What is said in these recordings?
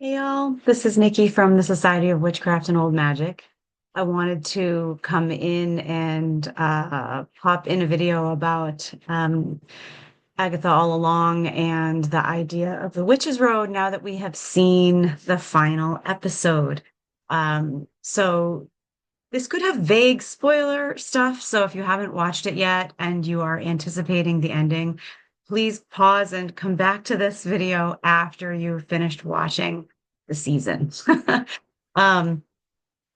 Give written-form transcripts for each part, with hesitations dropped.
Hey y'all, this is Nikki from the Society of Witchcraft and Old Magic. I wanted to come in and pop in a video about Agatha all along and the idea of the Witch's Road now that we have seen the final episode. So this could have vague spoiler stuff. So if you haven't watched it yet and you are anticipating the ending, please pause and come back to this video after you've finished watching the season. Um,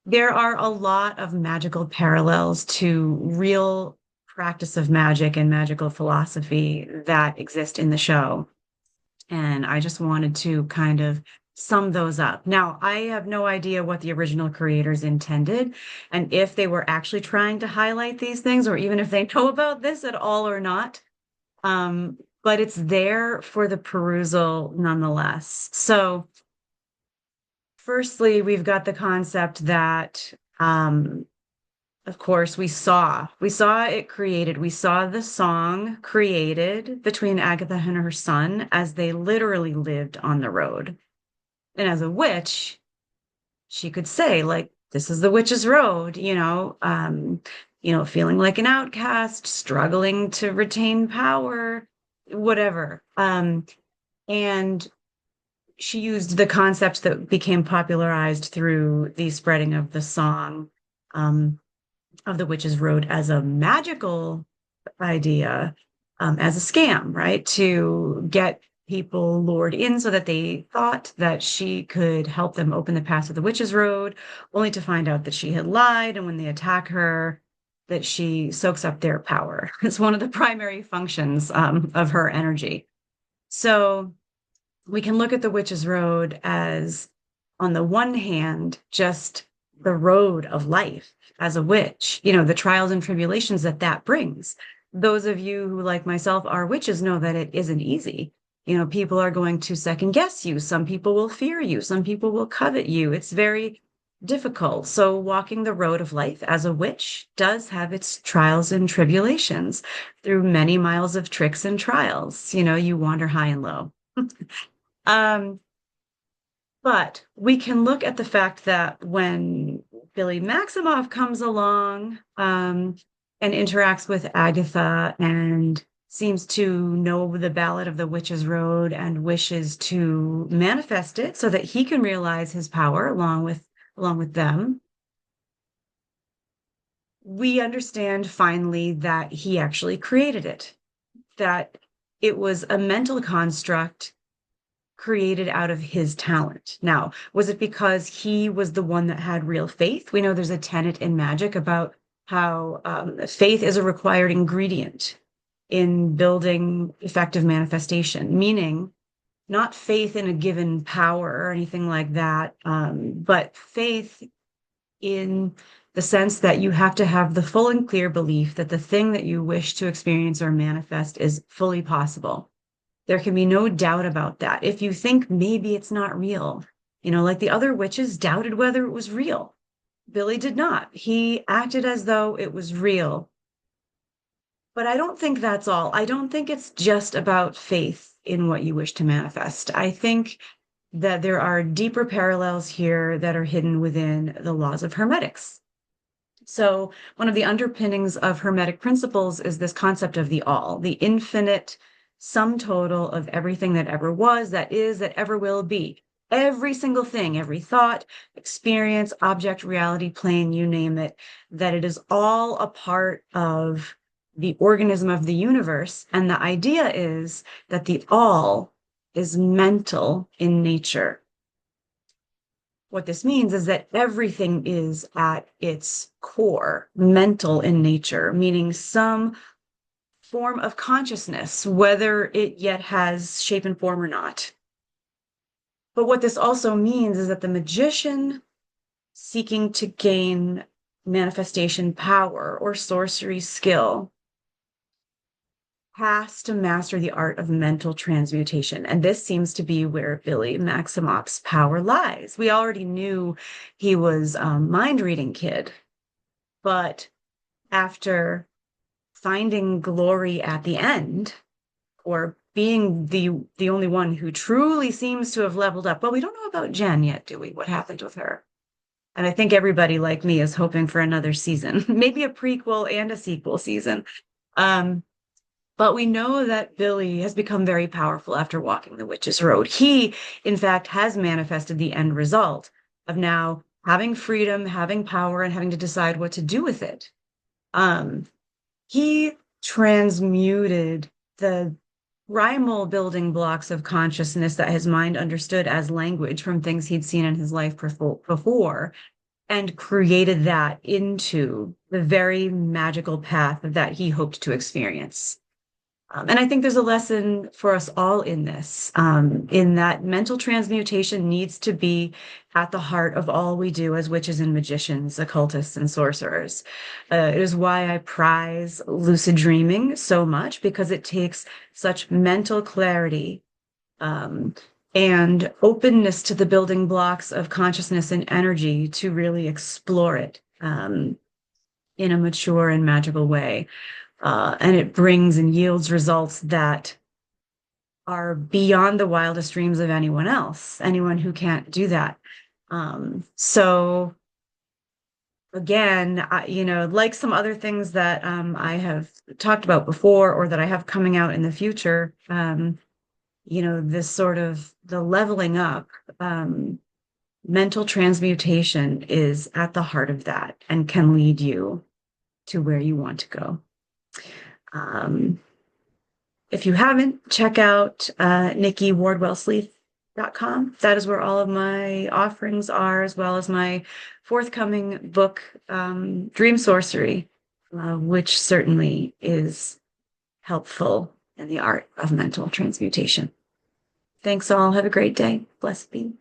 there are a lot of magical parallels to real practice of magic and magical philosophy that exist in the show. And I just wanted to kind of sum those up. Now, I have no idea what the original creators intended and if they were actually trying to highlight these things or even if they know about this at all or not. But it's there for the perusal nonetheless. So, firstly, we've got the concept that of course, we saw it created. We saw the song created between Agatha and her son as they literally lived on the road. And as a witch, she could say, like, this is the witch's road, feeling like an outcast, struggling to retain power, whatever. And she used the concept that became popularized through the spreading of the song. Of the Witch's Road as a magical idea, as a scam, right? To get people lured in so that they thought that she could help them open the path to the Witch's Road, only to find out that she had lied. And when they attack her, that she soaks up their power. It's one of the primary functions of her energy. So we can look at the Witch's Road as, on the one hand, just the road of life as a witch, the trials and tribulations that that brings. Those of you who, like myself, are witches know that it isn't easy. People are going to second guess you. Some people will fear you. Some people will covet you. It's very difficult. So, walking the road of life as a witch does have its trials and tribulations through many miles of tricks and trials. You wander high and low. Um, but we can look at the fact that when Billy Maximoff comes along and interacts with Agatha and seems to know the ballad of the Witch's Road and wishes to manifest it so that he can realize his power along with them, we understand finally that he actually created it, that it was a mental construct created out of his talent. Now, was it because he was the one that had real faith? We know there's a tenet in magic about how faith is a required ingredient in building effective manifestation, meaning not faith in a given power or anything like that, but faith in the sense that you have to have the full and clear belief that the thing that you wish to experience or manifest is fully possible. There can be no doubt about that. If you think maybe it's not real, like the other witches doubted whether it was real. Billy did not. He acted as though it was real. But I don't think that's all. I don't think it's just about faith in what you wish to manifest. I think that there are deeper parallels here that are hidden within the laws of Hermetics. So, one of the underpinnings of Hermetic principles is this concept of the all, the infinite sum total of everything that ever was, that is, that ever will be. Every single thing, every thought, experience, object, reality, plane, you name it, that it is all a part of the organism of the universe. And the idea is that the all is mental in nature. What this means is that everything is at its core mental in nature, meaning some form of consciousness, whether it yet has shape and form or not. But what this also means is that the magician seeking to gain manifestation power or sorcery skill has to master the art of mental transmutation. And this seems to be where Billy Maximoff's power lies. We already knew he was a mind reading kid, but after finding glory at the end, or being the only one who truly seems to have leveled up. Well, we don't know about Jen yet, do we? What happened with her? And I think everybody like me is hoping for another season, maybe a prequel and a sequel season. Um, but we know that Billy has become very powerful after walking the witch's road. He, in fact, has manifested the end result of now having freedom, having power, and having to decide what to do with it. Um, he transmuted the primal building blocks of consciousness that his mind understood as language from things he'd seen in his life before and created that into the very magical path that he hoped to experience. And I think there's a lesson for us all in this, in that mental transmutation needs to be at the heart of all we do as witches and magicians, occultists and sorcerers. It is why I prize lucid dreaming so much, because it takes such mental clarity, um, and openness to the building blocks of consciousness and energy to really explore it, in a mature and magical way. And it brings and yields results that are beyond the wildest dreams of anyone else, anyone who can't do that. So again, like some other things that I have talked about before or that I have coming out in the future, this sort of the leveling up, mental transmutation is at the heart of that and can lead you to where you want to go. Um, If you haven't, check out NikkiWardwellSleeth.com. That is where all of my offerings are, as well as my forthcoming book, Dream Sorcery, which certainly is helpful in the art of mental transmutation. Thanks all. Have a great day. Blessed be.